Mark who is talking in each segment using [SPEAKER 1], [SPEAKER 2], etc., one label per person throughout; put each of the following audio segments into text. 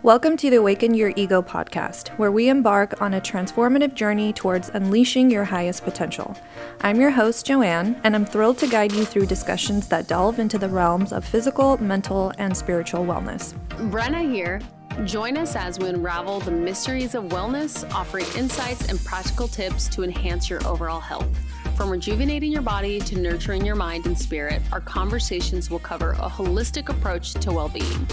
[SPEAKER 1] Welcome to the Awaken Your Ego podcast, where we embark on a transformative journey towards unleashing your highest potential. I'm your host, Joanne, and I'm thrilled to guide you through discussions that delve into the realms of physical, mental, and spiritual wellness.
[SPEAKER 2] Brenna here. Join us as we unravel the mysteries of wellness, offering insights and practical tips to enhance your overall health. From rejuvenating your body to nurturing your mind and spirit, our conversations will cover a holistic approach to well-being.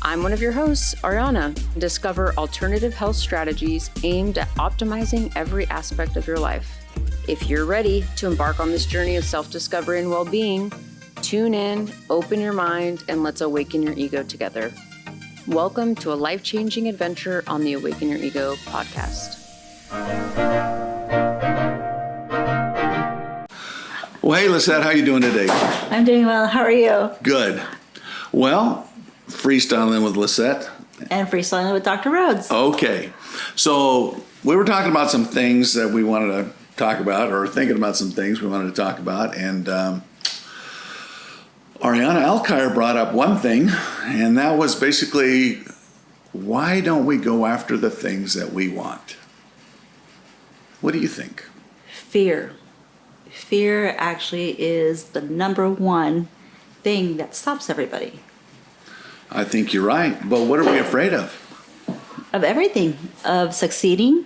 [SPEAKER 3] I'm one of your hosts, Ariana. Discover alternative health strategies aimed at optimizing every aspect of your life. If you're ready to embark on this journey of self-discovery and well-being, tune in, open your mind, and let's awaken your ego together. Welcome to a life-changing adventure on the Awaken Your Ego podcast.
[SPEAKER 4] Well, hey, Liset, how you doing today?
[SPEAKER 5] I'm doing well. How are you?
[SPEAKER 4] Good. Well, freestyling with Liset.
[SPEAKER 5] And freestyling with Dr. Rhoades.
[SPEAKER 4] Okay. So we were talking about some things that we wanted to talk about, or thinking about some things we wanted to talk about. And Ariana Alkire brought up one thing, and that was basically, why don't we go after the things that we want? What do you think?
[SPEAKER 5] Fear. Fear actually is the number one thing that stops everybody.
[SPEAKER 4] I think you're right. But what are we afraid of?
[SPEAKER 5] Of everything. Of succeeding,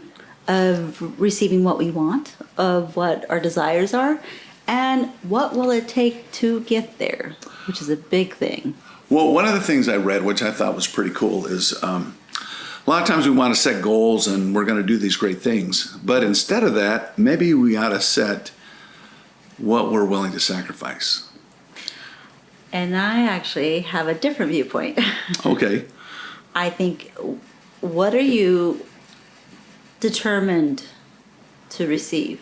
[SPEAKER 5] of receiving what we want, of what our desires are, and what will it take to get there, which is a big thing.
[SPEAKER 4] Well, one of the things I read, which I thought was pretty cool, is a lot of times we want to set goals and we're going to do these great things. But instead of that, maybe we ought to set what we're willing to sacrifice.
[SPEAKER 5] And I actually have a different viewpoint.
[SPEAKER 4] Okay.
[SPEAKER 5] I think, what are you determined to receive?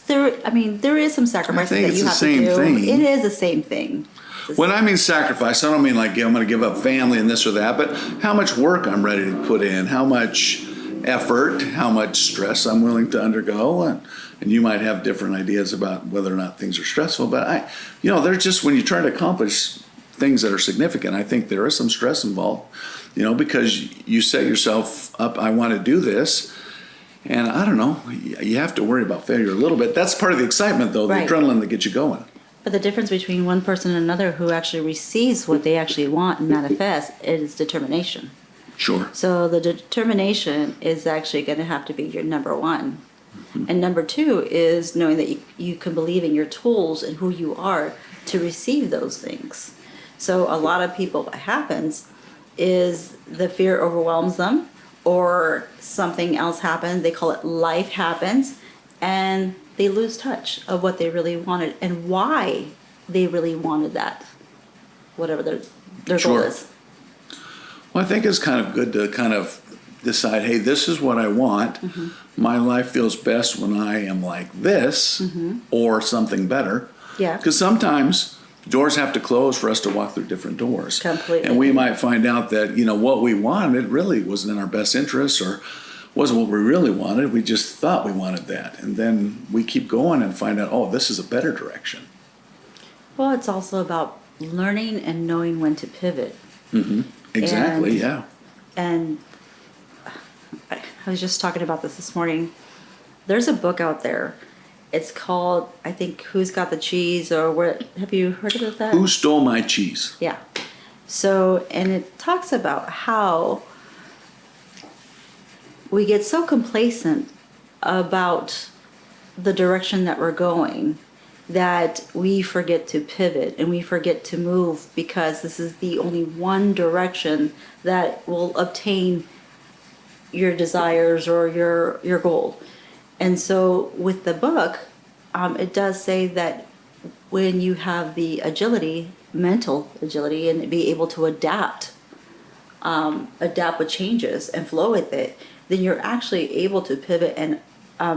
[SPEAKER 5] There is some sacrifice that you have to do.
[SPEAKER 4] Thing.
[SPEAKER 5] It is the same thing.
[SPEAKER 4] When I mean sacrifice, I don't mean like I'm going to give up family and this or that, but how much work I'm ready to put in, how much effort, how much stress I'm willing to undergo, and you might have different ideas about whether or not things are stressful. But there's just, when you try to accomplish things that are significant, I think there is some stress involved. Because you set yourself up, I want to do this. And I don't know, you have to worry about failure a little bit. That's part of the excitement, though,
[SPEAKER 5] Right.
[SPEAKER 4] the adrenaline that gets you going.
[SPEAKER 5] But the difference between one person and another who actually receives what they actually want and manifest is determination.
[SPEAKER 4] Sure.
[SPEAKER 5] So the determination is actually going to have to be your number one. Mm-hmm. And number two is knowing that you can believe in your tools and who you are to receive those things. So a lot of people, what happens is the fear overwhelms them, or something else happens, they call it life happens, and they lose touch of what they really wanted and why they really wanted that, whatever their goal
[SPEAKER 4] Sure.
[SPEAKER 5] is.
[SPEAKER 4] Well, I think it's kind of good to kind of decide, hey, this is what I want.
[SPEAKER 5] Mm-hmm.
[SPEAKER 4] My life feels best when I am like this, or something better.
[SPEAKER 5] Yeah.
[SPEAKER 4] Because sometimes doors have to close for us to walk through different doors.
[SPEAKER 5] Completely.
[SPEAKER 4] And we might find out that, what we wanted really wasn't in our best interest, or wasn't what we really wanted. We just thought we wanted that. And then we keep going and find out, oh, this is a better direction.
[SPEAKER 5] Well, it's also about learning and knowing when to pivot.
[SPEAKER 4] Mm-hmm. Exactly, yeah.
[SPEAKER 5] And I was just talking about this morning. There's a book out there. It's called, I think, Who's Got the Cheese, or what? Have you heard of that?
[SPEAKER 4] Who Stole My Cheese?
[SPEAKER 5] Yeah. So, and it talks about how we get so complacent about the direction that we're going that we forget to pivot and we forget to move, because this is the only one direction that will obtain your desires or your goal. And so with the book, it does say that when you have the agility, mental agility, and be able to adapt with changes and flow with it, then you're actually able to pivot and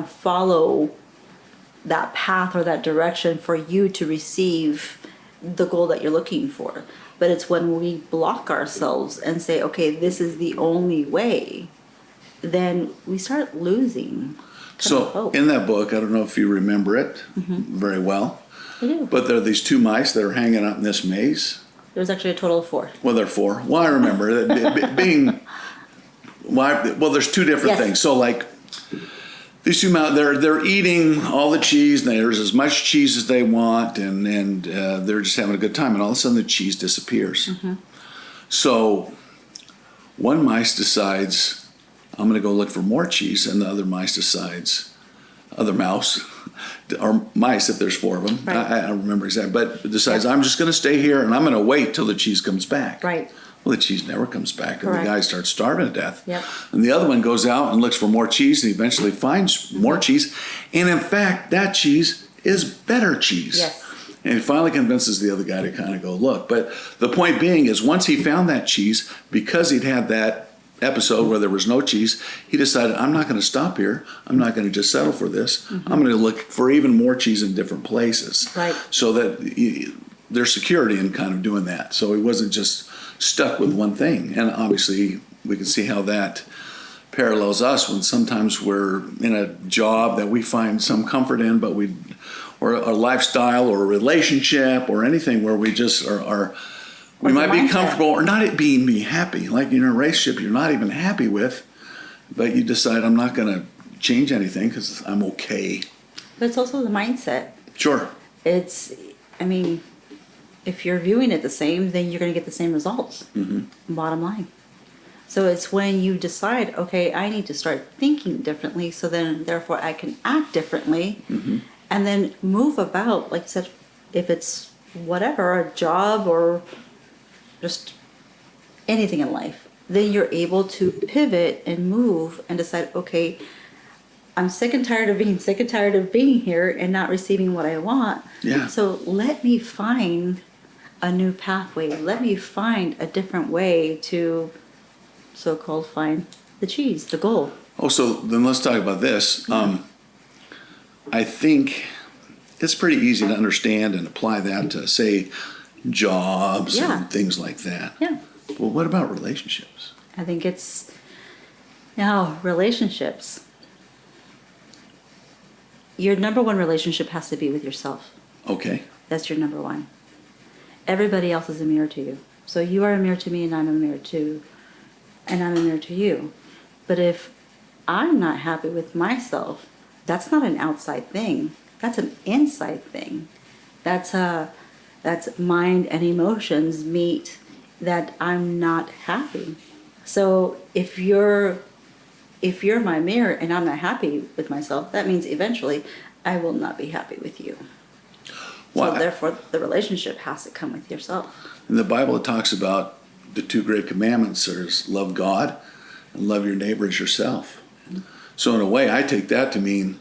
[SPEAKER 5] follow that path or that direction for you to receive the goal that you're looking for. But it's when we block ourselves and say, okay, this is the only way, then we start losing.
[SPEAKER 4] So in that book, I don't know if you remember it very well,
[SPEAKER 5] I do.
[SPEAKER 4] but there are these two mice that are hanging out in this maze,
[SPEAKER 5] There was actually a total of 4.
[SPEAKER 4] Well, there are 4. Well, I remember that being. Well, there's 2 different
[SPEAKER 5] Yes.
[SPEAKER 4] things. So like these 2 they're eating all the cheese. And there's as much cheese as they want, and they're just having a good time. And all of a sudden, the cheese disappears. So one mice decides, I'm going to go look for more cheese, and the other mouse, or mice if there's 4 of them,
[SPEAKER 5] Right.
[SPEAKER 4] I don't remember exactly, but decides I'm just going to stay here and I'm going to wait till the cheese comes back.
[SPEAKER 5] Right.
[SPEAKER 4] Well, the cheese never comes back, and
[SPEAKER 5] Correct.
[SPEAKER 4] the guy starts starving to death.
[SPEAKER 5] Yep.
[SPEAKER 4] And the other one goes out and looks for more cheese, and eventually finds more cheese. And in fact, that cheese is better cheese.
[SPEAKER 5] Yes.
[SPEAKER 4] And it finally convinces the other guy to kind of go look. But the point being is, once he found that cheese, because he'd had that episode where there was no cheese, he decided, I'm not going to stop here. I'm not going to just settle for this. I'm going to look for even more cheese in different places.
[SPEAKER 5] Right.
[SPEAKER 4] So that there's security in kind of doing that. So he wasn't just stuck with one thing. And obviously, we can see how that parallels us when sometimes we're in a job that we find some comfort in, but or a lifestyle or a relationship or anything where we just we might be comfortable or not being happy. Like in a relationship you're not even happy with, but you decide, I'm not going to change anything because I'm okay.
[SPEAKER 5] But it's also the mindset.
[SPEAKER 4] Sure.
[SPEAKER 5] If you're viewing it the same, then you're going to get the same results. Bottom line. So it's when you decide, okay, I need to start thinking differently, so then therefore I can act differently, and then move about, like I said, if it's whatever, a job or just anything in life, then you're able to pivot and move and decide, okay, I'm sick and tired of being here and not receiving what I want.
[SPEAKER 4] Yeah.
[SPEAKER 5] So let me find a new pathway. Let me find a different way to so-called find the cheese, the goal.
[SPEAKER 4] Oh, so then let's talk about this. I think it's pretty easy to understand and apply that to, say, jobs and things like that.
[SPEAKER 5] Yeah.
[SPEAKER 4] Well, what about relationships?
[SPEAKER 5] I think it's now relationships. Your number one relationship has to be with yourself.
[SPEAKER 4] Okay.
[SPEAKER 5] That's your number one. Everybody else is a mirror to you. So you are a mirror to me, and I'm a mirror to you. But if I'm not happy with myself, that's not an outside thing. That's an inside thing. That's mind and emotions meet that I'm not happy. So if you're my mirror and I'm not happy with myself, that means eventually I will not be happy with you.
[SPEAKER 4] Well,
[SPEAKER 5] So therefore, the relationship has to come with yourself.
[SPEAKER 4] in the Bible, it talks about the 2 great commandments. There's love God and love your neighbor as yourself. So in a way, I take that to mean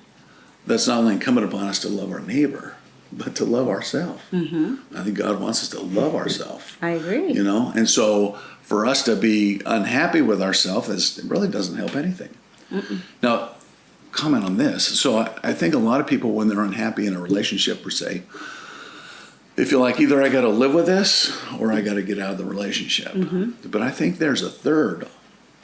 [SPEAKER 4] that's not only incumbent upon us to love our neighbor, but to love ourselves. I think God wants us to love ourselves.
[SPEAKER 5] I agree.
[SPEAKER 4] And so for us to be unhappy with ourselves, it really doesn't help anything. Now, comment on this. So I think a lot of people, when they're unhappy in a relationship per se, they feel like either I got to live with this or I got to get out of the relationship. But I think there's a third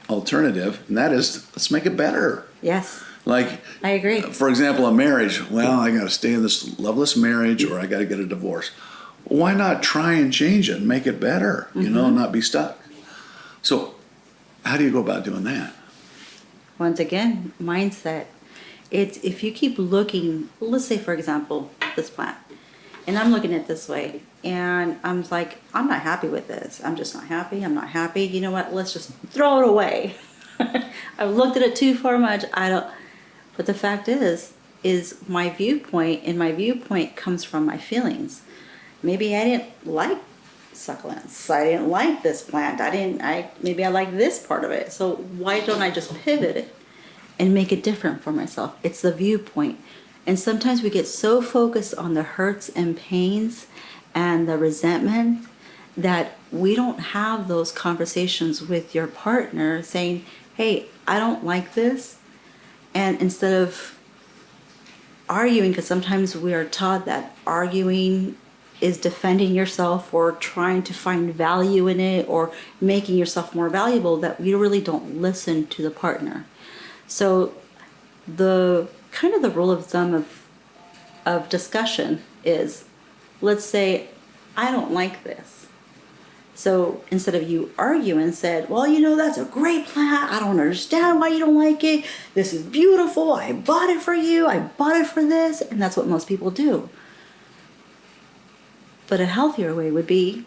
[SPEAKER 4] alternative, and that is, let's make it better.
[SPEAKER 5] Yes.
[SPEAKER 4] Like,
[SPEAKER 5] I agree.
[SPEAKER 4] For example, a marriage. Well, I got to stay in this loveless marriage, or I got to get a divorce. Why not try and change it and make it better, and not be stuck? So how do you go about doing that?
[SPEAKER 5] Once again, mindset. It's if you keep looking, let's say, for example, this plant, and I'm looking at it this way, and I'm like, I'm not happy with this. I'm just not happy. I'm not happy. You know what? Let's just throw it away. I've looked at it too far much. But the fact is my viewpoint, and my viewpoint comes from my feelings. Maybe I didn't like succulents. I didn't like this plant. Maybe I like this part of it. So why don't I just pivot it and make it different for myself? It's the viewpoint. And sometimes we get so focused on the hurts and pains and the resentment that we don't have those conversations with your partner saying, hey, I don't like this. And instead of arguing, because sometimes we are taught that arguing is defending yourself or trying to find value in it or making yourself more valuable, that we really don't listen to the partner. So the kind of the rule of thumb of discussion is, let's say, I don't like this. So instead of you arguing and said, well, that's a great plant. I don't understand why you don't like it. This is beautiful. I bought it for you. I bought it for this. And that's what most people do. But a healthier way would be,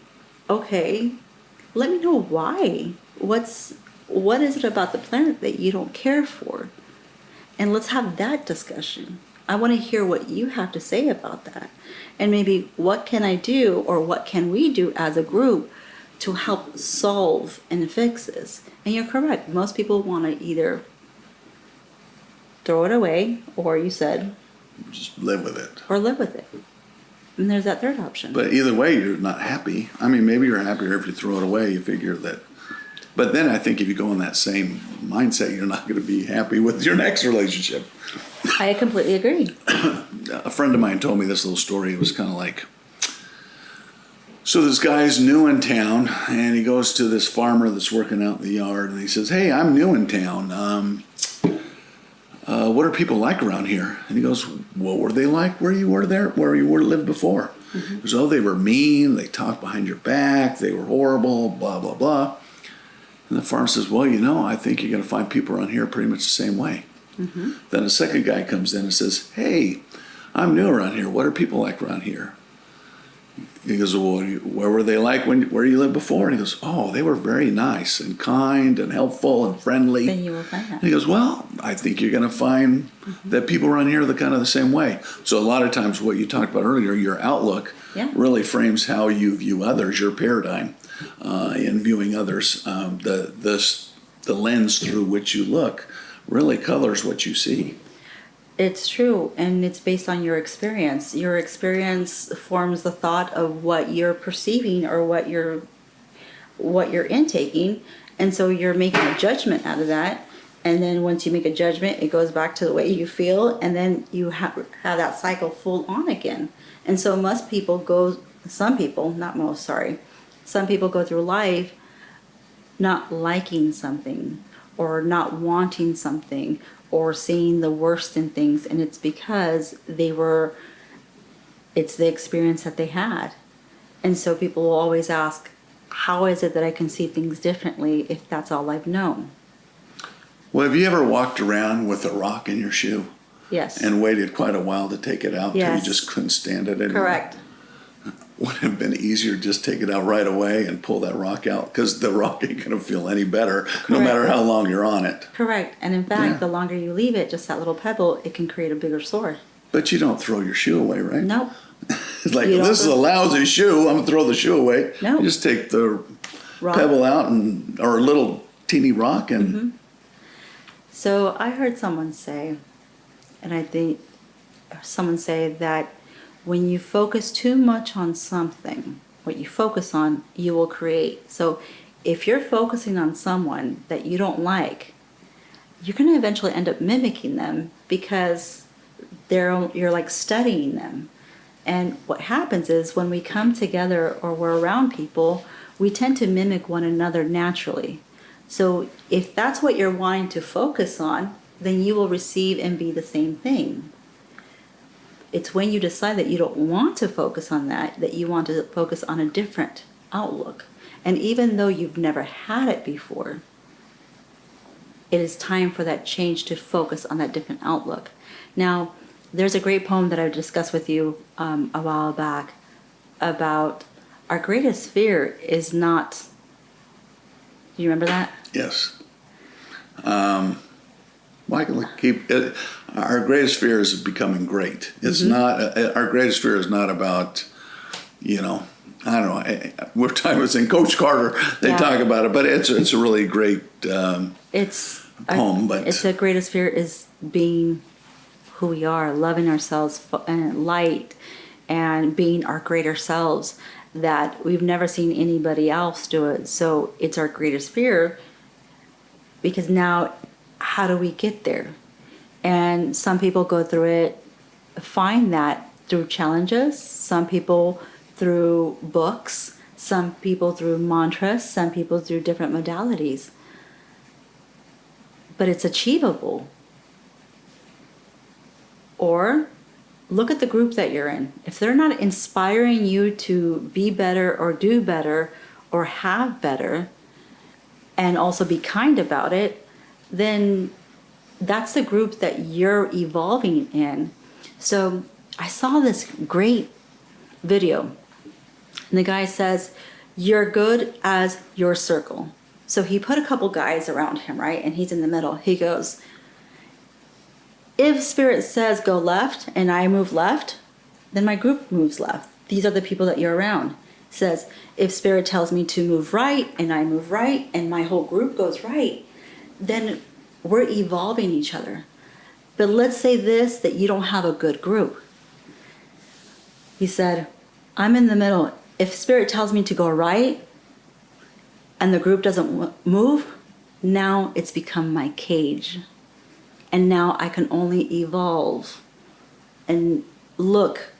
[SPEAKER 5] okay, let me know why. What is it about the plant that you don't care for? And let's have that discussion. I want to hear what you have to say about that. And maybe what can I do, or what can we do as a group to help solve and fix this? And you're correct. Most people want to either throw it away, or you said,
[SPEAKER 4] Just live with it.
[SPEAKER 5] or live with it. And there's that third option.
[SPEAKER 4] But either way, you're not happy. I mean, maybe you're happier if you throw it away. You figure that. But then I think if you go in that same mindset, you're not going to be happy with your next relationship.
[SPEAKER 5] I completely agree.
[SPEAKER 4] A friend of mine told me this little story. It was kind of like, so this guy's new in town, and he goes to this farmer that's working out in the yard, and he says, hey, I'm new in town. What are people like around here? And he goes, what were they like where you lived before? Mm-hmm. He goes, oh, they were mean. They talked behind your back. They were horrible, blah, blah, blah. And the farmer says, well, I think you're going to find people around here pretty much the same way. Mm-hmm. Then a second guy comes in and says, hey, I'm new around here. What are people like around here? He goes, well, where were they like where you lived before? And he goes, oh, they were very nice and kind and helpful and friendly.
[SPEAKER 5] Then you will find that.
[SPEAKER 4] And he goes, well, I think you're going to find that people around here are kind of the same way. So a lot of times what you talked about earlier, your outlook really frames how you view others, your paradigm in viewing others. The lens through which you look really colors what you see.
[SPEAKER 5] It's true, and it's based on your experience. Your experience forms the thought of what you're perceiving or what you're intaking, and so you're making a judgment out of that. And then once you make a judgment, it goes back to the way you feel, and then you have that cycle full on again. And so some people go through life not liking something, or not wanting something, or seeing the worst in things, and it's because it's the experience that they had. And so people will always ask, how is it that I can see things differently if that's all I've known?
[SPEAKER 4] Well, have you ever walked around with a rock in your shoe?
[SPEAKER 5] Yes.
[SPEAKER 4] And waited quite a while to take it out till you
[SPEAKER 5] Yes.
[SPEAKER 4] just couldn't stand it anymore?
[SPEAKER 5] Correct.
[SPEAKER 4] Would it have been easier to just take it out right away and pull that rock out? Because the rock ain't going to feel any better, no matter how long you're on it.
[SPEAKER 5] Correct. And in fact, the longer you leave it, just that little pebble, it can create a bigger sore.
[SPEAKER 4] But you don't throw your shoe away, right?
[SPEAKER 5] Nope.
[SPEAKER 4] It's like, this is a lousy shoe. I'm going to throw the shoe away.
[SPEAKER 5] No.
[SPEAKER 4] You just take the
[SPEAKER 5] Rock.
[SPEAKER 4] pebble out or a little teeny rock and...
[SPEAKER 5] Mm-hmm. So I heard someone say, and I think someone say that when you focus too much on something, what you focus on, you will create. So if you're focusing on someone that you don't like, you're going to eventually end up mimicking them because you're like studying them. And what happens is when we come together or we're around people, we tend to mimic one another naturally. So if that's what you're wanting to focus on, then you will receive and be the same thing. It's when you decide that you don't want to focus on that you want to focus on a different outlook. And even though you've never had it before, it is time for that change to focus on that different outlook. Now, there's a great poem that I discussed with you a while back about our greatest fear is not... Do you remember that?
[SPEAKER 4] Yes. Our greatest fear is becoming great. It's not, our greatest fear is not about, I don't know, we're talking about in Coach Carter, they talk about it, but it's a really great poem. It's
[SPEAKER 5] the greatest fear is being who we are, loving ourselves and light, and being our greater selves, that we've never seen anybody else do it. So it's our greatest fear, because now how do we get there? And some people go through it, find that through challenges, some people through books, some people through mantras, some people through different modalities. But it's achievable. Or look at the group that you're in. If they're not inspiring you to be better or do better or have better and also be kind about it, then that's the group that you're evolving in. So I saw this great video, and the guy says, you're good as your circle. So he put a couple guys around him, right? And he's in the middle. He goes, if Spirit says go left and I move left, then my group moves left. These are the people that you're around. Says, if Spirit tells me to move right and I move right and my whole group goes right, then we're evolving each other. But let's say this, that you don't have a good group. He said, I'm in the middle. If Spirit tells me to go right and the group doesn't move, now it's become my cage. And now I can only evolve and look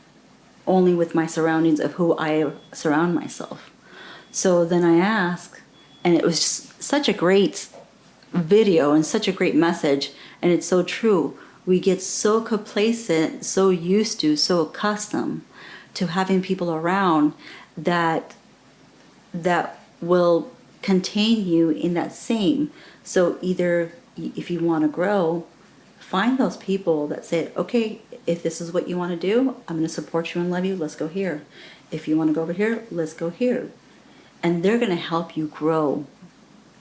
[SPEAKER 5] only with my surroundings of who I surround myself. So then I ask, and it was just such a great video and such a great message, and it's so true. We get so complacent, so used to, so accustomed to having people around that will contain you in that same. So either if you want to grow, find those people that say, okay, if this is what you want to do, I'm going to support you and love you. Let's go here. If you want to go over here, let's go here. And they're going to help you grow.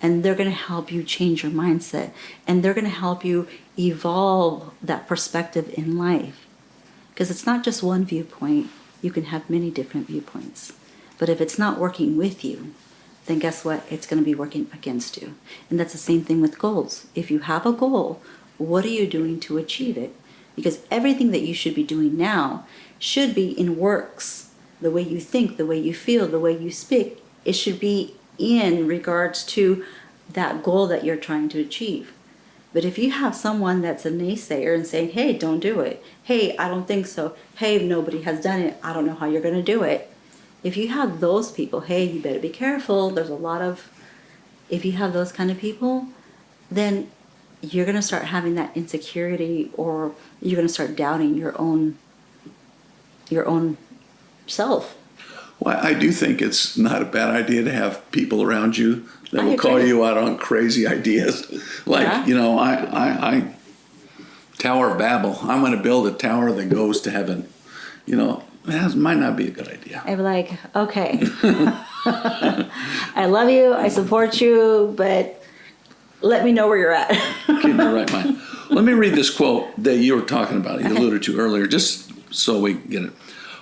[SPEAKER 5] And they're going to help you change your mindset. And they're going to help you evolve that perspective in life. Because it's not just one viewpoint. You can have many different viewpoints. But if it's not working with you, then guess what? It's going to be working against you. And that's the same thing with goals. If you have a goal, what are you doing to achieve it? Because everything that you should be doing now should be in works. The way you think, the way you feel, the way you speak, it should be in regards to that goal that you're trying to achieve. But if you have someone that's a naysayer and saying, hey, don't do it. Hey, I don't think so. Hey, nobody has done it. I don't know how you're going to do it. If you have those people, hey, you better be careful. There's a lot of, if you have those kind of people, then you're going to start having that insecurity, or you're going to start doubting your own self.
[SPEAKER 4] Well, I do think it's not a bad idea to have people around you that will call you out on crazy ideas. Like, I Tower of Babel. I'm going to build a tower that goes to heaven. That might not be a good idea.
[SPEAKER 5] I'd be like, okay, I love you, I support you, but let me know where you're at.
[SPEAKER 4] Get in your right mind. Let me read this quote that you were talking about, you alluded to earlier, just so we get it.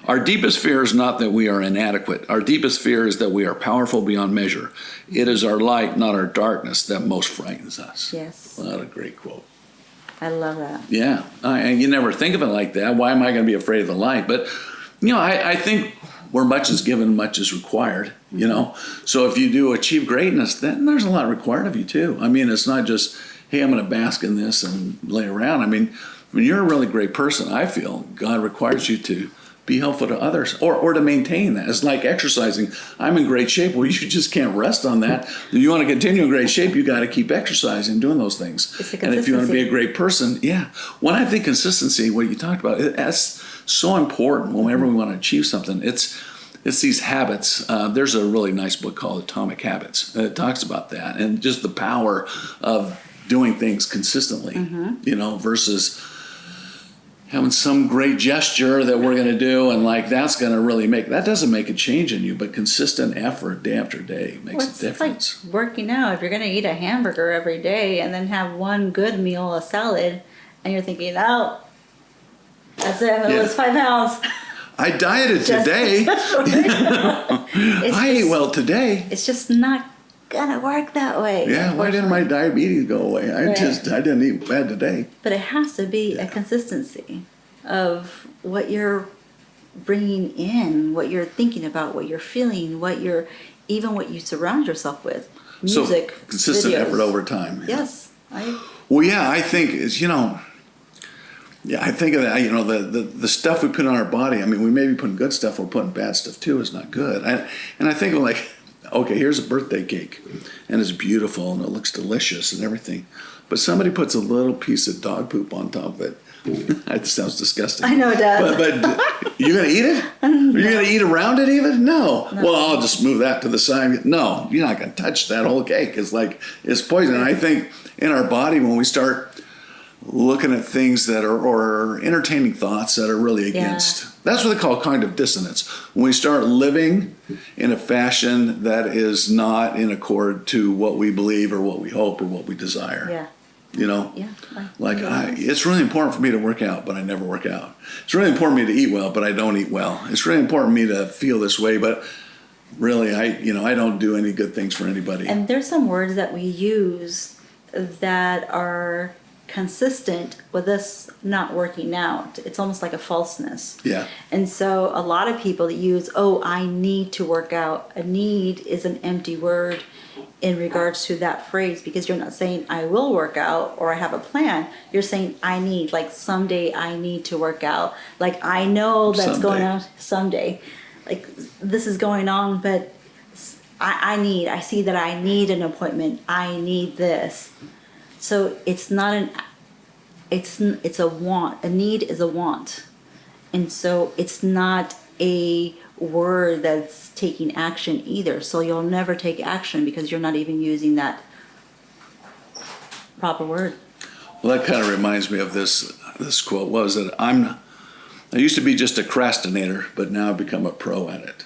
[SPEAKER 4] Our deepest fear is not that we are inadequate. Our deepest fear is that we are powerful beyond measure. It is our light, not our darkness, that most frightens us.
[SPEAKER 5] Yes.
[SPEAKER 4] What a great quote.
[SPEAKER 5] I love that.
[SPEAKER 4] Yeah. And you never think of it like that. Why am I going to be afraid of the light? But, I think where much is given, much is required, So if you do achieve greatness, then there's a lot required of you too. I mean, it's not just, hey, I'm going to bask in this and lay around. I mean, you're a really great person, I feel. God requires you to be helpful to others or to maintain that. It's like exercising. I'm in great shape. Well, you just can't rest on that. If you want to continue in great shape, you got to keep exercising, doing those things. And if you want to be a great person, when I think consistency, what you talked about, that's so important whenever we want to achieve something. It's these habits. There's a really nice book called Atomic Habits that talks about that and just the power of doing things consistently, versus having some great gesture that we're going to do and that's going to really that doesn't make a change in you, but consistent effort day after day makes a difference.
[SPEAKER 5] It's like working out. If you're going to eat a hamburger every day and then have one good meal, a salad, and you're thinking, oh, that's it, I lost 5 pounds.
[SPEAKER 4] I dieted today. I ate well today.
[SPEAKER 5] It's just not gonna work that way.
[SPEAKER 4] Yeah, why didn't my diabetes go away? I didn't eat bad today.
[SPEAKER 5] But it has to be a consistency of what you're bringing in, what you're thinking about, what you're feeling, what you surround yourself with. Music,
[SPEAKER 4] so consistent
[SPEAKER 5] videos.
[SPEAKER 4] Effort over time.
[SPEAKER 5] Yes.
[SPEAKER 4] I think it's I think of that. The stuff we put on our body. I mean, we may be putting good stuff, we're putting bad stuff too. Is not good. And I think of okay, here's a birthday cake, and it's beautiful, and it looks delicious and everything. But somebody puts a little piece of dog poop on top of it. That sounds disgusting.
[SPEAKER 5] I know it does.
[SPEAKER 4] But you going to eat it? Are you going to eat around it even? No. Well, I'll just move that to the side. No, you're not going to touch that whole cake. It's poison. And I think in our body, when we start looking at things that are, or entertaining thoughts that are really against, that's what they call cognitive dissonance. When we start living in a fashion that is not in accord to what we believe or what we hope or what we desire.
[SPEAKER 5] Yeah.
[SPEAKER 4] You know,
[SPEAKER 5] Yeah.
[SPEAKER 4] it's really important for me to work out, but I never work out. It's really important for me to eat well, but I don't eat well. It's really important for me to feel this way, but really, I don't do any good things for anybody.
[SPEAKER 5] And there's some words that we use that are consistent with us not working out. It's almost like a falseness.
[SPEAKER 4] Yeah.
[SPEAKER 5] And so a lot of people use, I need to work out. A need is an empty word in regards to that phrase, because you're not saying I will work out or I have a plan. You're saying I need, like someday I need to work out. Like I know that's going on someday. Like this is going on, but I see that I need an appointment. I need this. So it's not it's a want. A need is a want. And so it's not a word that's taking action either. So you'll never take action because you're not even using that proper word.
[SPEAKER 4] Well, that kind of reminds me of this quote was that I used to be just a crastinator, but now I've become a pro at it.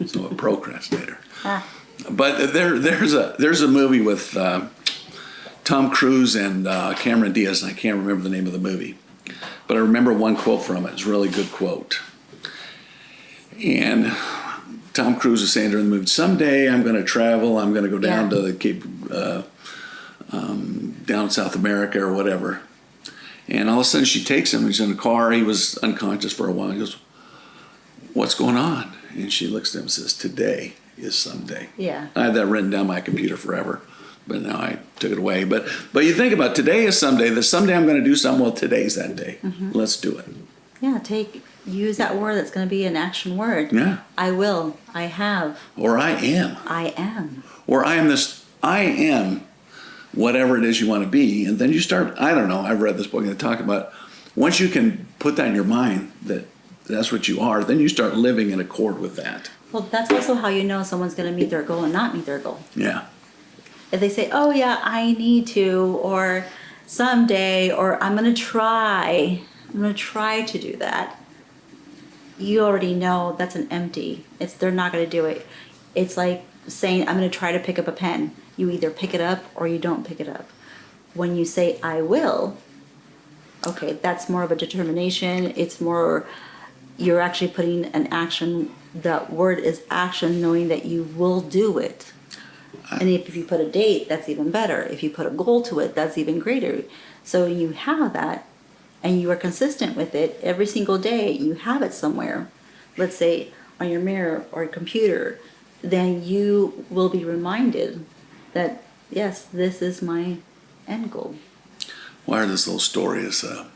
[SPEAKER 4] So a procrastinator. But there's a movie with Tom Cruise and Cameron Diaz, and I can't remember the name of the movie. But I remember one quote from it. It's a really good quote. And Tom Cruise is saying during the movie, someday I'm going to travel, I'm going to go down to the Cape, down South America or whatever. And all of a sudden she takes him, he's in a car, he was unconscious for a while. He goes, what's going on? And she looks at him and says, today is someday.
[SPEAKER 5] Yeah.
[SPEAKER 4] I had that written down on my computer forever, but now I took it away. But you think about today is someday, that someday I'm going to do something, well, today's that day. Mm-hmm. Let's do it.
[SPEAKER 5] Yeah, use that word that's going to be an action word.
[SPEAKER 4] Yeah.
[SPEAKER 5] I will. I have.
[SPEAKER 4] Or I am.
[SPEAKER 5] I am.
[SPEAKER 4] Or I am whatever it is you want to be. And then you start, I don't know, I've read this book and they talk about once you can put that in your mind that that's what you are, then you start living in accord with that.
[SPEAKER 5] Well, that's also how you know someone's going to meet their goal and not meet their goal.
[SPEAKER 4] Yeah.
[SPEAKER 5] If they say, oh yeah, I need to, or someday, or I'm going to try to do that. You already know that's an empty. They're not going to do it. It's like saying, I'm going to try to pick up a pen. You either pick it up or you don't pick it up. When you say, I will, okay, that's more of a determination. It's more, you're actually putting an action. That word is action, knowing that you will do it. And if you put a date, that's even better. If you put a goal to it, that's even greater. So you have that, and you are consistent with it every single day. You have it somewhere, let's say on your mirror or your computer, then you will be reminded that, yes, this is my end goal. Well,
[SPEAKER 4] I heard this little story. Is a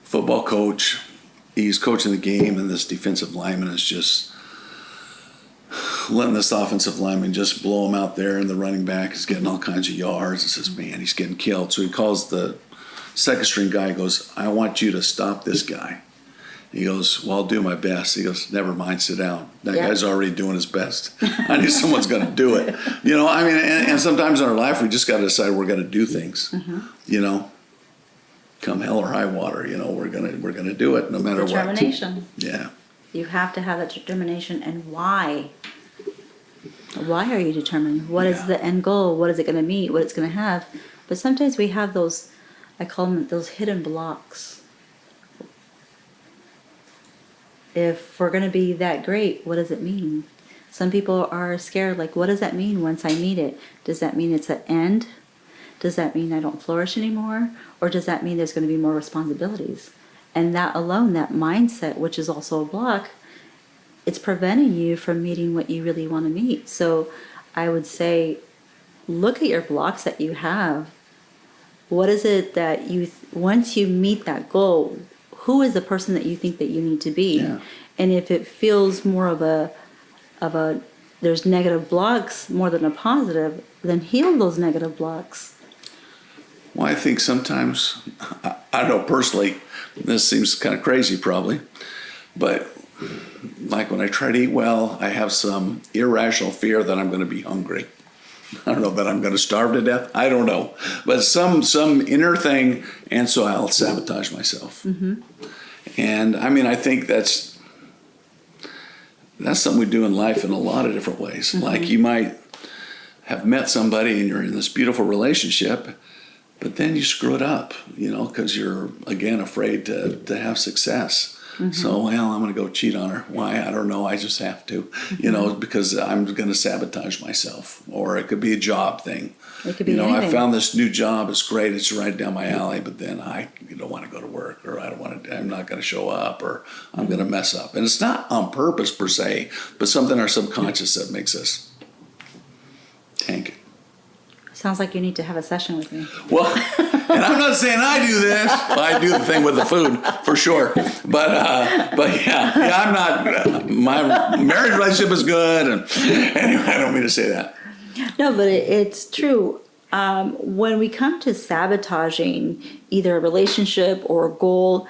[SPEAKER 4] football coach. He's coaching the game, and this defensive lineman is just letting this offensive lineman just blow him out there, and the running back is getting all kinds of yards. And says, man, he's getting killed. So he calls the second string guy, goes, I want you to stop this guy. He goes, well, I'll do my best. He goes, never mind, sit down. That guy's already doing his best. I need someone's going to do it. You know, I mean, and sometimes in our life, we just got to decide we're going to do things, you know, come hell or high water, you know, we're going to do it no matter what.
[SPEAKER 5] Determination.
[SPEAKER 4] Yeah.
[SPEAKER 5] You have to have that determination. And why? Why are you determined? What is the end goal? What is it going to meet? What it's going to have? But sometimes we have those, I call them those hidden blocks. If we're going to be that great, what does it mean? Some people are scared, like, what does that mean once I meet it? Does that mean it's an end? Does that mean I don't flourish anymore? Or does that mean there's going to be more responsibilities? And that alone, that mindset, which is also a block, it's preventing you from meeting what you really want to meet. So I would say, look at your blocks that you have. What is it that once you meet that goal, who is the person that you think that you need to be?
[SPEAKER 4] Yeah.
[SPEAKER 5] And if it feels more of a there's negative blocks more than a positive, then heal those negative blocks.
[SPEAKER 4] Well, I think sometimes, I don't know personally, this seems kind of crazy probably, but like when I try to eat well, I have some irrational fear that I'm going to be hungry. I don't know that I'm going to starve to death. I don't know, but some inner thing, and so I'll sabotage myself. Mm-hmm. And I mean, I think that's something we do in life in a lot of different ways. Mm-hmm. Like you might have met somebody and you're in this beautiful relationship, but then you screw it up, because you're again afraid to have success. Mm-hmm. So, well, I'm going to go cheat on her. Why? I don't know. I just have to,
[SPEAKER 5] Mm-hmm.
[SPEAKER 4] Because I'm going to sabotage myself. Or it could be a job thing.
[SPEAKER 5] It could be anything.
[SPEAKER 4] I found this new job. It's great. It's right down my alley. But then I don't want to go to work, or I'm not going to show up, or I'm going to mess up. And it's not on purpose per se, but something in our subconscious that makes us tank it.
[SPEAKER 5] Sounds like you need to have a session with me.
[SPEAKER 4] Well, and I'm not saying I do this. Well, I do the thing with the food for sure. But yeah, I'm not. My marriage relationship is good. And anyway, I don't mean to say that.
[SPEAKER 5] No, but it's true. When we come to sabotaging either a relationship or a goal,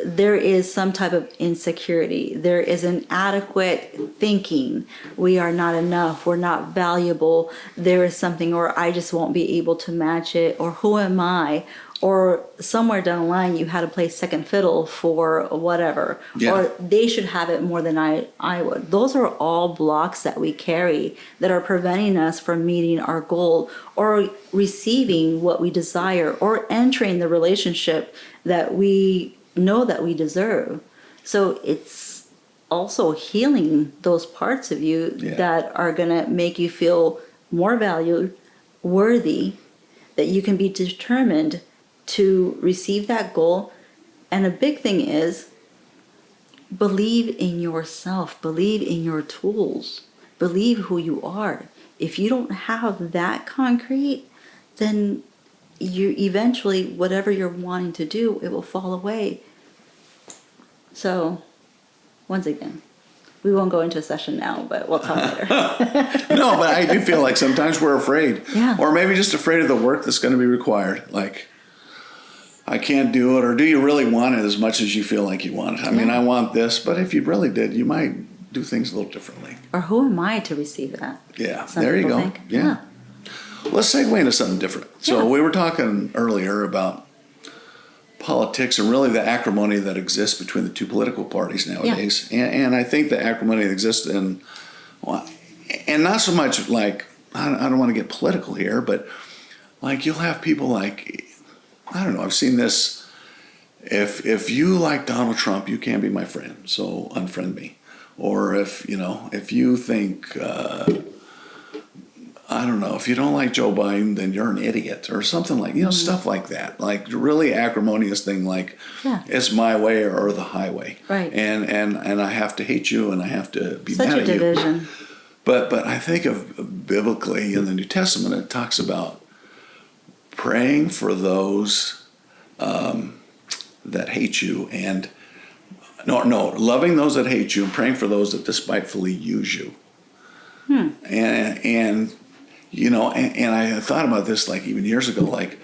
[SPEAKER 5] there is some type of insecurity. There is inadequate thinking. We are not enough. We're not valuable. There is something, or I just won't be able to match it, or who am I? Or somewhere down the line, you had to play second fiddle for whatever.
[SPEAKER 4] Yeah.
[SPEAKER 5] Or they should have it more than I would. Those are all blocks that we carry that are preventing us from meeting our goal, or receiving what we desire, or entering the relationship that we know that we deserve. So it's also healing those parts of you that are going to make you feel more valued, worthy, that you can be determined to receive that goal. And a big thing is believe in yourself, believe in your tools, believe who you are. If you don't have that concrete, then you eventually, whatever you're wanting to do, it will fall away. So, once again, we won't go into a session now, but we'll talk later.
[SPEAKER 4] No, but I do feel like sometimes we're afraid.
[SPEAKER 5] Yeah.
[SPEAKER 4] Or maybe just afraid of the work that's going to be required. Like, I can't do it. Or do you really want it as much as you feel like you want it? I mean, I want this, but if you really did, you might do things a little differently.
[SPEAKER 5] Or who am I to receive that?
[SPEAKER 4] Yeah,
[SPEAKER 5] Some
[SPEAKER 4] there you
[SPEAKER 5] people
[SPEAKER 4] go.
[SPEAKER 5] think.
[SPEAKER 4] Yeah. Let's segue into something different. So we were talking earlier about politics and really the acrimony that exists between the two political parties nowadays. Yeah. And I think the acrimony that exists and not so much like, I don't want to get political here, but like you'll have people like, I don't know, I've seen this, if you like Donald Trump, you can't be my friend, so unfriend me. Or if you think, I don't know, if you don't like Joe Biden, then you're an idiot or something like, stuff like that. Like really acrimonious thing, like it's my way or the highway.
[SPEAKER 5] Right.
[SPEAKER 4] And I have to hate you and I have to be
[SPEAKER 5] Such
[SPEAKER 4] mad
[SPEAKER 5] a
[SPEAKER 4] at you.
[SPEAKER 5] division.
[SPEAKER 4] But I think of biblically in the New Testament, it talks about praying for those that hate you and loving those that hate you and praying for those that despitefully use you. And I thought about this like even years ago, like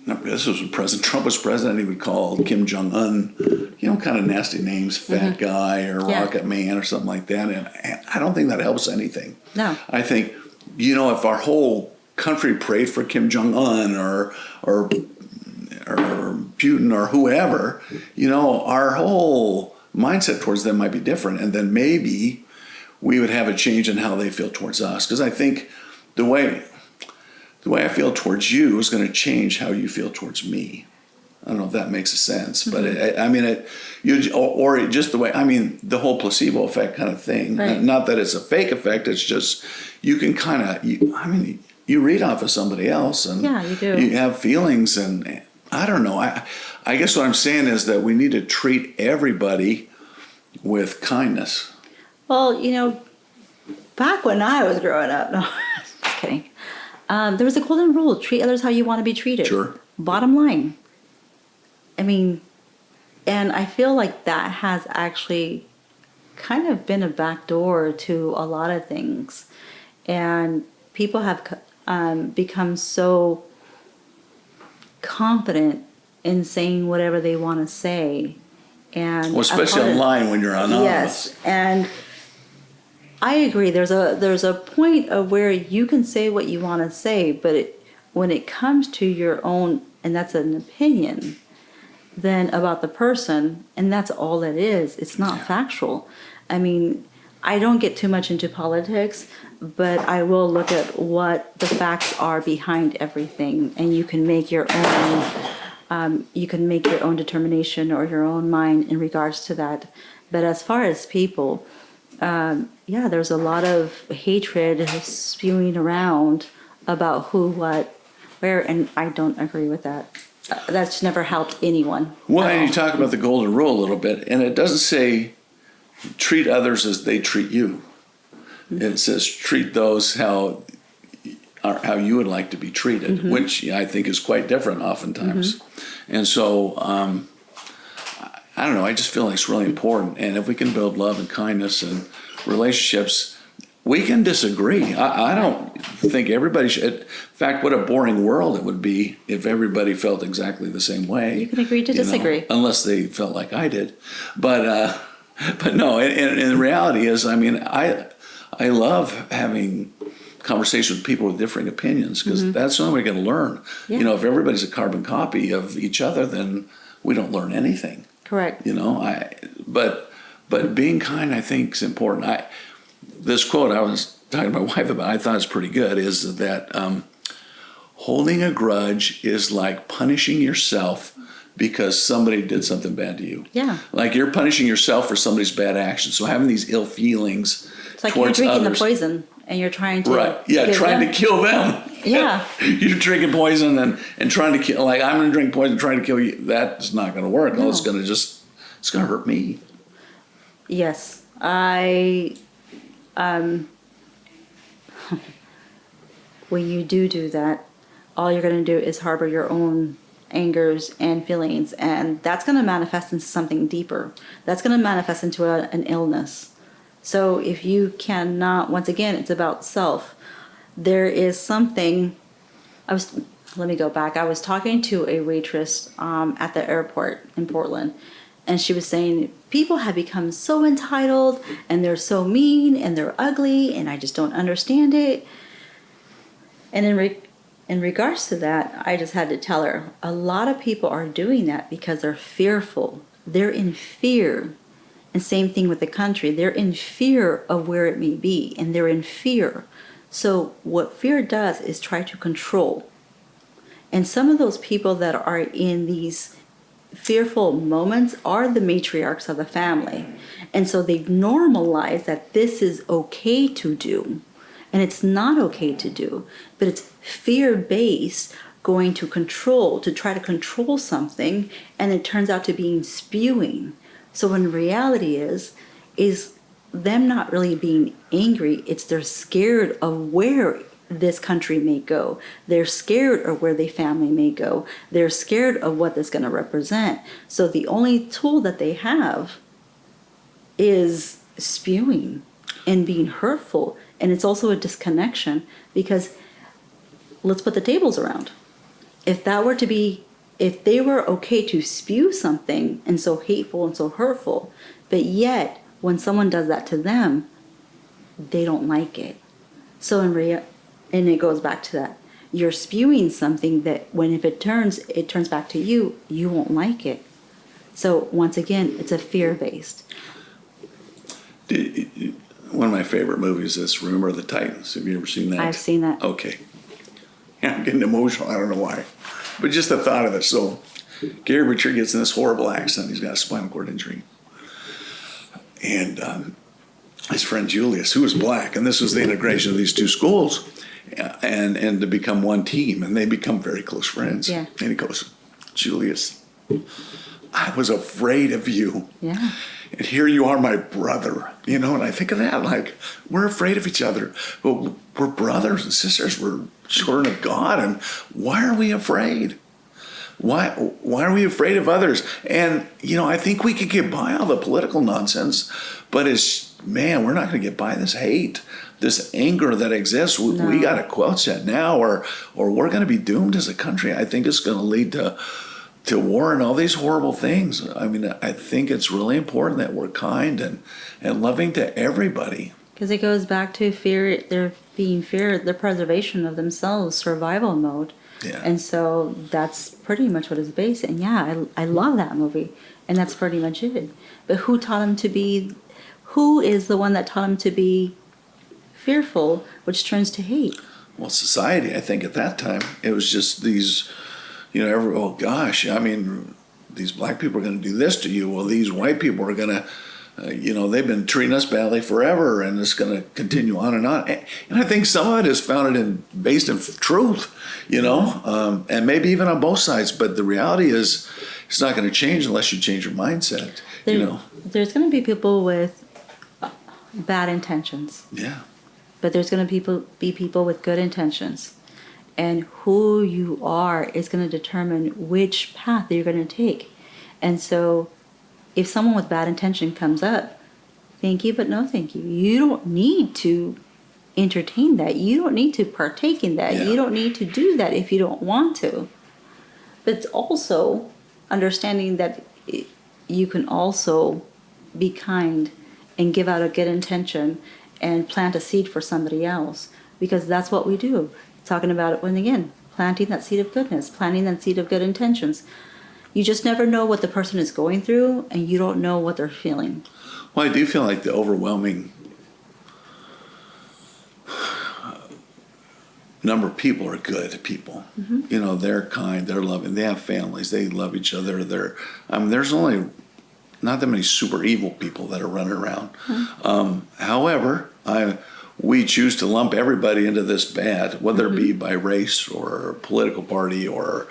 [SPEAKER 4] this was when President Trump was president, he would call Kim Jong-un, kind of nasty names, fat guy or rocket man or something like that. And I don't think that helps anything. No. I think, if our whole country prayed for Kim Jong-un or Putin or whoever, our whole mindset towards them might be different. And then maybe we would have a change in how they feel towards us. Because I think the way I feel towards you is going to change how you feel towards me. I don't know if that makes sense, but just the way, the whole placebo effect kind of thing. Right. Not that it's a fake effect, it's just you can kind of, you read off of somebody else and
[SPEAKER 5] you do.
[SPEAKER 4] You have feelings and I don't know. I guess what I'm saying is that we need to treat everybody with kindness.
[SPEAKER 5] Well, back when I was growing up, no, just kidding. There was a golden rule: treat others how you want to be treated.
[SPEAKER 4] Sure.
[SPEAKER 5] Bottom line. And I feel like that has actually kind of been a backdoor to a lot of things. And people have become so confident in saying whatever they want to say. And
[SPEAKER 4] well, especially online when you're anonymous.
[SPEAKER 5] Yes, and I agree. There's a point of where you can say what you want to say, but when it comes to your own, and that's an opinion, then about the person, and that's all it is. It's not factual. I mean, I don't get too much into politics, but I will look at what the facts are behind everything, and you can make your own. You can make your own determination or your own mind in regards to that. But as far as people, there's a lot of hatred spewing around about who, what, where, and I don't agree with that. That's never helped anyone.
[SPEAKER 4] Well, and you talk about the golden rule a little bit, and it doesn't say treat others as they treat you. Mm-hmm. It says treat those how you would like to be treated, mm-hmm. which I think is quite different oftentimes. Mm-hmm. And so, I don't know, I just feel like it's really important. And if we can build love and kindness and relationships, we can disagree. I don't think everybody should. In fact, what a boring world it would be if everybody felt exactly the same way.
[SPEAKER 5] You can agree to disagree.
[SPEAKER 4] Unless they felt like I did. But no, and the reality is, I mean, I love having conversation with people with differing opinions, because mm-hmm. that's the only way we're going to learn. Yeah. If everybody's a carbon copy of each other, then we don't learn anything.
[SPEAKER 5] Correct.
[SPEAKER 4] But being kind, I think, is important. This quote I was talking to my wife about, I thought it's pretty good, is that holding a grudge is like punishing yourself because somebody did something bad to you.
[SPEAKER 5] Yeah.
[SPEAKER 4] Like you're punishing yourself for somebody's bad action. So having these ill feelings
[SPEAKER 5] it's like
[SPEAKER 4] towards
[SPEAKER 5] you're drinking
[SPEAKER 4] others,
[SPEAKER 5] the poison and you're trying to
[SPEAKER 4] trying to kill them.
[SPEAKER 5] Yeah.
[SPEAKER 4] You're drinking poison and trying to kill, like I'm going to drink poison trying to kill you. That's not going to work. No. It's going to hurt me.
[SPEAKER 5] Yes. When you do that, all you're going to do is harbor your own angers and feelings, and that's going to manifest into something deeper. That's going to manifest into an illness. So if you cannot, once again, it's about self. There is something, let me go back. I was talking to a waitress at the airport in Portland, and she was saying, people have become so entitled, and they're so mean, and they're ugly, and I just don't understand it. And in regards to that, I just had to tell her, a lot of people are doing that because they're fearful. They're in fear. And same thing with the country. They're in fear of where it may be, and they're in fear. So what fear does is try to control. And some of those people that are in these fearful moments are the matriarchs of the family. And so they've normalized that this is okay to do. And it's not okay to do, but it's fear-based, going to control, to try to control something, and it turns out to being spewing. So when reality is them not really being angry, it's they're scared of where this country may go. They're scared of where their family may go. They're scared of what that's going to represent. So the only tool that they have is spewing and being hurtful. And it's also a disconnection, because let's put the tables around. If they were okay to spew something and so hateful and so hurtful, but yet when someone does that to them, they don't like it. So and it goes back to that. You're spewing something that if it turns back to you, you won't like it. So once again, it's a fear-based.
[SPEAKER 4] One of my favorite movies is Rumor of the Titans. Have you ever seen that?
[SPEAKER 5] I've seen that.
[SPEAKER 4] Okay. Yeah, I'm getting emotional. I don't know why. But just the thought of it. So Gary Richard gets in this horrible accident. He's got a spinal cord injury. And his friend Julius, who was black, and this was the integration of these two schools, and to become one team. And they become very close friends.
[SPEAKER 5] Yeah.
[SPEAKER 4] And he goes, Julius, I was afraid of you.
[SPEAKER 5] Yeah.
[SPEAKER 4] And here you are, my brother, and I think of that, like, we're afraid of each other, but we're brothers and sisters, we're children of God, and why are we afraid? Why are we afraid of others? And, I think we could get by all the political nonsense, but we're not going to get by this hate, this anger that exists. We got to quench that now, or we're going to be doomed as a country. I think it's going to lead to war and all these horrible things. I mean, I think it's really important that we're kind and loving to everybody.
[SPEAKER 5] Because it goes back to fear, the preservation of themselves, survival mode.
[SPEAKER 4] Yeah.
[SPEAKER 5] And so that's pretty much what it's based. And yeah, I love that movie. And that's pretty much it. But who is the one that taught him to be fearful, which turns to hate?
[SPEAKER 4] Well, society, I think at that time, it was just these, oh gosh, I mean, these black people are going to do this to you. Well, these white people are going to, they've been treating us badly forever, and it's going to continue on and on. And I think some of it is based in truth, and maybe even on both sides. But the reality is, it's not going to change unless you change your mindset.
[SPEAKER 5] There's going to be people with bad intentions.
[SPEAKER 4] Yeah.
[SPEAKER 5] But there's going to be people with good intentions. And who you are is going to determine which path you're going to take. And so if someone with bad intention comes up, thank you, but no thank you. You don't need to entertain that. You don't need to partake in that.
[SPEAKER 4] Yeah.
[SPEAKER 5] You don't need to do that if you don't want to. But it's also understanding that you can also be kind and give out a good intention and plant a seed for somebody else, because that's what we do. Talking about it, when again, planting that seed of goodness, planting that seed of good intentions. You just never know what the person is going through, and you don't know what they're feeling.
[SPEAKER 4] Well, I do feel like the overwhelming number of people are good people. Mm-hmm. They're kind, they're loving, they have families, they love each other. There's only not that many super evil people that are running around. Mm-hmm. However, we choose to lump everybody into this bad, whether it be by race or political party or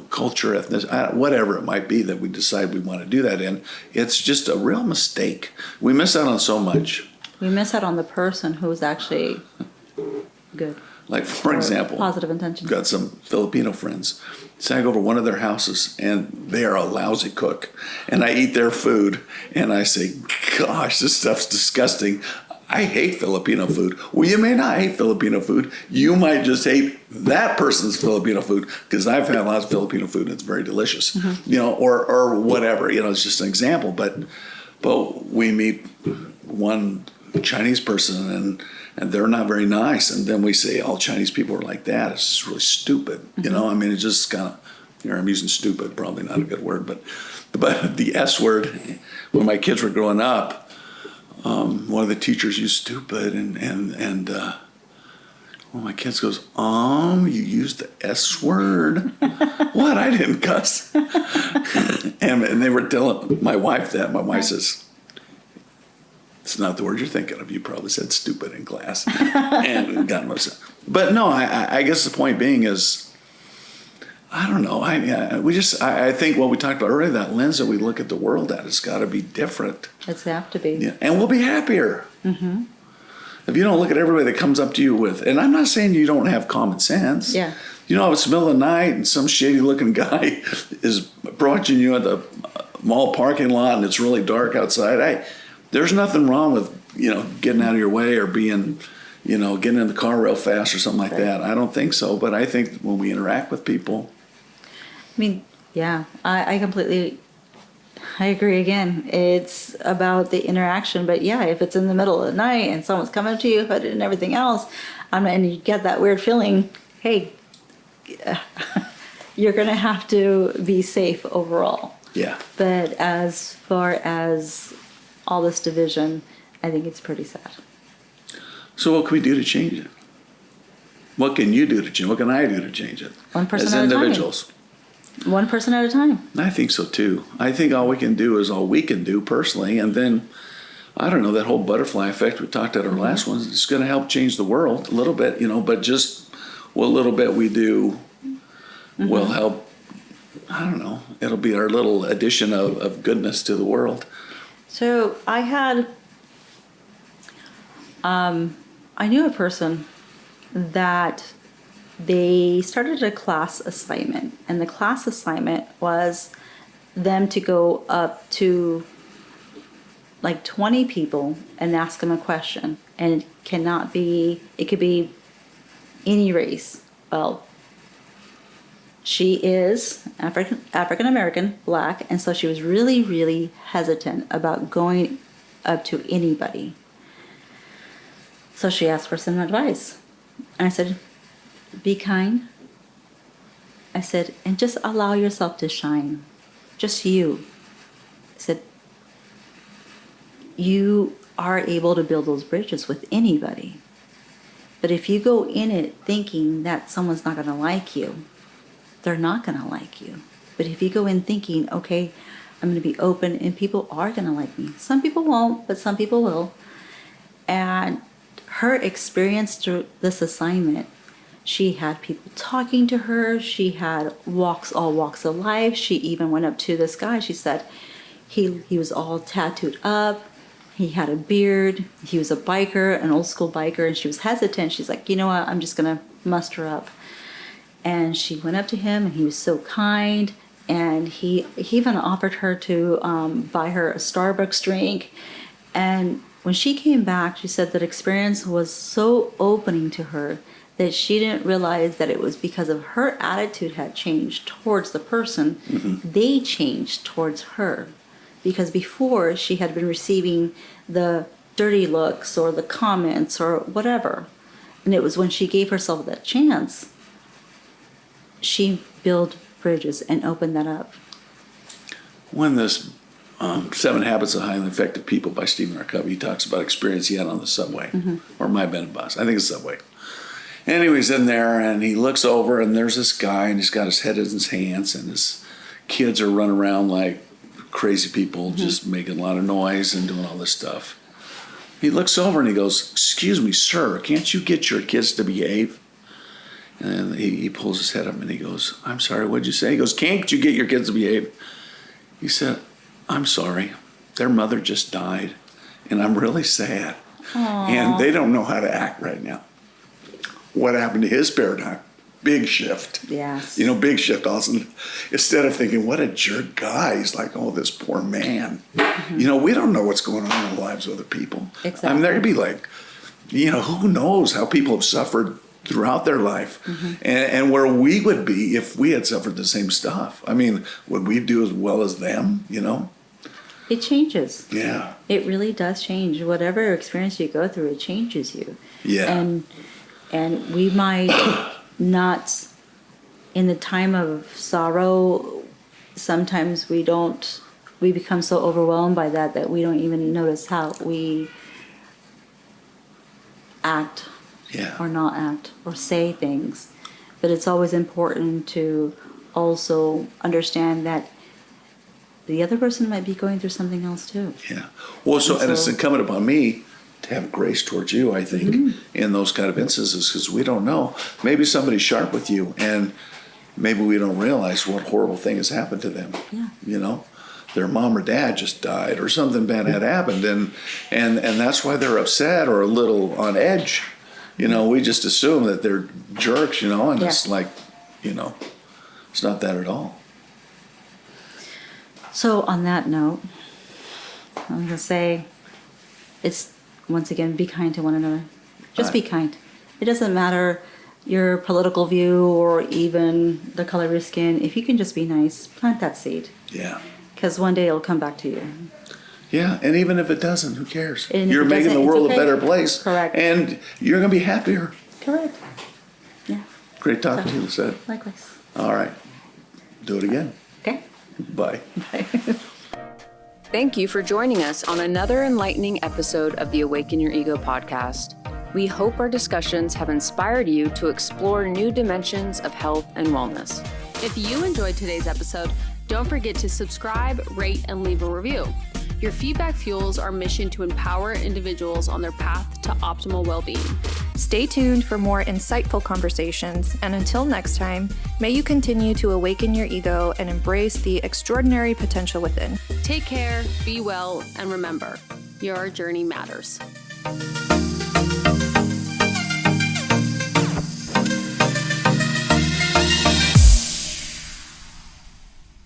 [SPEAKER 4] culture, ethnicity, whatever it might be that we decide we want to do that in. It's just a real mistake. We miss out on so much.
[SPEAKER 5] We miss out on the person who's actually good.
[SPEAKER 4] Like, for example,
[SPEAKER 5] positive intentions.
[SPEAKER 4] Got some Filipino friends. So I go over one of their houses, and they are a lousy cook. And I eat their food, and I say, gosh, this stuff's disgusting. I hate Filipino food. Well, you may not hate Filipino food. You might just hate that person's Filipino food, because I've had lots of Filipino food, and it's very delicious. Mm-hmm. Or whatever. It's just an example. But we meet one Chinese person, and they're not very nice, and then we say all Chinese people are like that. It's just really stupid, Mm-hmm. It's just kind of, I'm using stupid, probably not a good word, but the S word, when my kids were growing up, one of the teachers used stupid, and my kids goes, you used the S word? What? I didn't cuss. and they were telling my wife that. My wife says, it's not the word you're thinking of. You probably said stupid in class and got upset. But no, I guess the point being is, I don't know. I think what we talked about earlier, that lens that we look at the world at, it's got to be different.
[SPEAKER 5] It's have to be.
[SPEAKER 4] Yeah. And we'll be happier. Mm-hmm. If you don't look at everybody that comes up to you with, and I'm not saying you don't have common sense.
[SPEAKER 5] Yeah.
[SPEAKER 4] If it's the middle of the night and some shady looking guy is approaching you at the mall parking lot and it's really dark outside, there's nothing wrong with, getting out of your way or being, getting in the car real fast or something like that. I don't think so. But I think when we interact with people.
[SPEAKER 5] Yeah, I agree again. It's about the interaction. But yeah, if it's in the middle of the night and someone's coming up to you hooded and everything else, and you get that weird feeling, hey, you're going to have to be safe overall.
[SPEAKER 4] Yeah.
[SPEAKER 5] But as far as all this division, I think it's pretty sad.
[SPEAKER 4] So what can we do to change it? What can you do to change it? What can I do to change it?
[SPEAKER 5] One person
[SPEAKER 4] as
[SPEAKER 5] at
[SPEAKER 4] individuals?
[SPEAKER 5] A time. One person at a time.
[SPEAKER 4] I think so too. I think all we can do is all we can do personally, and then, I don't know, that whole butterfly effect we talked at our last one is going to help change the world a little bit, but just what little bit we do will help. I don't know. It'll be our little addition of goodness to the world.
[SPEAKER 5] So I knew a person that they started a class assignment, and the class assignment was them to go up to like 20 people and ask them a question. And it could be any race. Well, she is African American, Black, and so she was really, really hesitant about going up to anybody. So she asked for some advice. And I said, be kind. I said, and just allow yourself to shine. Just you. I said, you are able to build those bridges with anybody. But if you go in it thinking that someone's not going to like you, they're not going to like you. But if you go in thinking, okay, I'm going to be open and people are going to like me. Some people won't, but some people will. And her experience through this assignment, she had people talking to her. She had all walks of life. She even went up to this guy. She said he was all tattooed up. He had a beard. He was a biker, an old school biker, and she was hesitant. She's like, you know what? I'm just going to muster up. And she went up to him, and he was so kind. And he even offered her to buy her a Starbucks drink. And when she came back, she said that experience was so opening to her that she didn't realize that it was because of her attitude had changed towards the person. Mm-hmm. They changed towards her. Because before, she had been receiving the dirty looks or the comments or whatever. And it was when she gave herself that chance, she built bridges and opened that up.
[SPEAKER 4] When this 7 Habits of Highly Effective People by Stephen R. Covey, he talks about experience he had on the subway, or might have been a bus. I think it's subway. Anyway, he's in there and he looks over and there's this guy and he's got his head in his hands and his kids are running around like crazy people, just making a lot of noise and doing all this stuff. He looks over and he goes, "Excuse me, sir, can't you get your kids to behave?" And he pulls his head up and he goes, "I'm sorry, what'd you say?" He goes, "Can't you get your kids to behave?" He said, "I'm sorry, their mother just died and I'm really sad." Aww. And they don't know how to act right now. What happened to his paradigm? Big shift.
[SPEAKER 5] Yes.
[SPEAKER 4] Big shift also. Instead of thinking, what a jerk guy, he's like, oh, this poor man. Mm-hmm. We don't know what's going on in the lives of other people.
[SPEAKER 5] Exactly.
[SPEAKER 4] I mean, there could be like, who knows how people have suffered throughout their life and where we would be if we had suffered the same stuff. I mean, would we do as well as them,
[SPEAKER 5] It changes.
[SPEAKER 4] Yeah.
[SPEAKER 5] It really does change. Whatever experience you go through, it changes you.
[SPEAKER 4] Yeah.
[SPEAKER 5] And we might not, in the time of sorrow, sometimes we become so overwhelmed by that we don't even notice how we act or not act or say things. But it's always important to also understand that the other person might be going through something else too.
[SPEAKER 4] Yeah. Well, and it's incumbent upon me to have grace towards you, I think, in those kind of instances, because we don't know. Maybe somebody's sharp with you, and maybe we don't realize what horrible thing has happened to them. Yeah. Their mom or dad just died, or something bad had happened, and that's why they're upset or a little on edge. We just assume that they're jerks, and it's like, it's not that at all.
[SPEAKER 5] So on that note, I'm going to say it's, once again, be kind to one another. Just be kind. It doesn't matter your political view or even the color of your skin. If you can just be nice, plant that seed.
[SPEAKER 4] Yeah.
[SPEAKER 5] Because one day it'll come back to you.
[SPEAKER 4] Yeah, and even if it doesn't, who cares? You're making the world a better place.
[SPEAKER 5] Correct.
[SPEAKER 4] And you're going to be happier.
[SPEAKER 5] Correct. Yeah.
[SPEAKER 4] Great talking to you, Liset.
[SPEAKER 5] Likewise.
[SPEAKER 4] All right. Do it again.
[SPEAKER 5] Okay.
[SPEAKER 4] Bye.
[SPEAKER 5] Bye.
[SPEAKER 3] Thank you for joining us on another enlightening episode of the Awaken Your Ego podcast. We hope our discussions have inspired you to explore new dimensions of health and wellness.
[SPEAKER 2] If you enjoyed today's episode, don't forget to subscribe, rate, and leave a review. Your feedback fuels our mission to empower individuals on their path to optimal well-being.
[SPEAKER 1] Stay tuned for more insightful conversations, and until next time, may you continue to awaken your ego and embrace the extraordinary potential within.
[SPEAKER 2] Take care, be well, and remember, your journey matters.